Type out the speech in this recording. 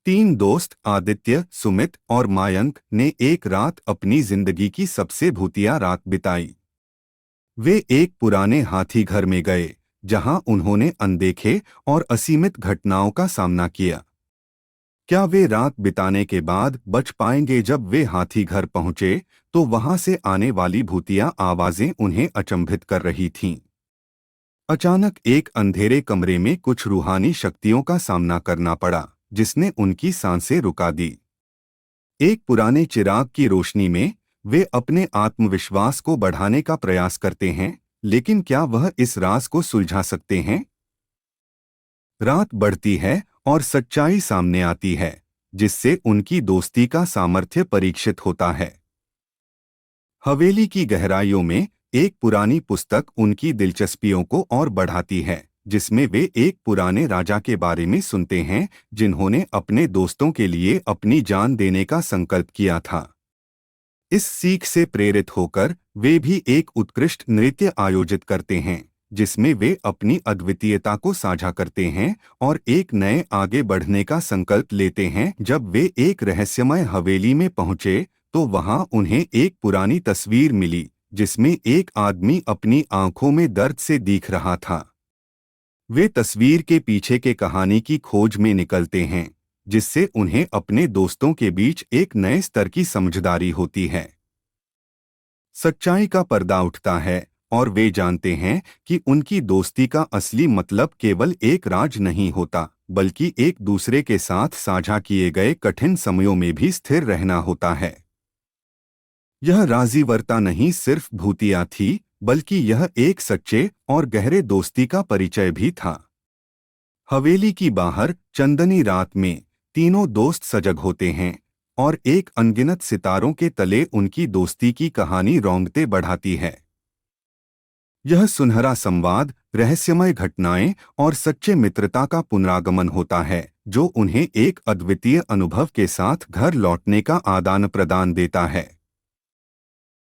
तीन दोस्त आदित्य, सुमित और मायंक ने एक रात अपनी जिंदगी की सबसे भूतिया रात बिताई। वे एक पुराने हाथी घर में गए, जहां उन्होंने अनदेखे और असीमित घटनाओं का सामना किया। क्या वे रात बिताने के बाद बच पाएंगे? जब वे हाथी घर पहुंचे तो वहां से आने वाली भूतिया आवाजें उन्हें अचंभित कर रही थीं। अचानक एक अंधेरे कमरे में कुछ रूहानी शक्तियों का सामना करना पड़ा, जिसने उनकी सांसें रुका दी। एक पुराने चिराग की रोशनी में वे अपने आत्मविश्वास को बढ़ाने का प्रयास करते हैं, लेकिन क्या वह इस राज को सुलझा सकते हैं? रात बढ़ती है और सच्चाई सामने आती है, जिससे उनकी दोस्ती का सामर्थ्य परीक्षित होता है। हवेली की गहराइयों में एक पुरानी पुस्तक उनकी दिलचस्पियों को और बढ़ाती है, जिसमें वे एक पुराने राजा के बारे में सुनते हैं जिन्होंने अपने दोस्तों के लिए अपनी जान देने का संकल्प किया था। इस सीख से प्रेरित होकर वे भी एक उत्कृष्ट नृत्य आयोजित करते हैं, जिसमें वे अपनी अद्वितीयता को साझा करते हैं और एक नए आगे बढ़ने का संकल्प लेते हैं। जब वे एक रहस्यमय हवेली में पहुंचे तो वहां उन्हें एक पुरानी तस्वीर मिली, जिसमें एक आदमी अपनी आंखों में दर्द से दिख रहा था। वे तस्वीर के पीछे के कहानी की खोज में निकलते हैं, जिससे उन्हें अपने दोस्तों के बीच एक नए स्तर की समझदारी होती है। सच्चाई का पर्दा उठता है और वे जानते हैं कि उनकी दोस्ती का असली मतलब केवल एक राज नहीं होता, बल्कि एक दूसरे के साथ साझा किए गए कठिन समयों में भी स्थिर रहना होता है। यह राज़ीवरता नहीं सिर्फ भूतिया थी, बल्कि यह एक सच्चे और गहरे दोस्ती का परिचय भी था। हवेली की बाहर चंदनी रात में तीनों दोस्त सजग होते हैं और एक अनगिनत सितारों के तले उनकी दोस्ती की कहानी रोंगटे बढ़ाती है। यह सुनहरा संवाद, रहस्यमय घटनाएं और सच्चे मित्रता का पुनरागमन होता है, जो उन्हें एक अद्वितीय अनुभव के साथ घर लौटने का आदान प्रदान देता है।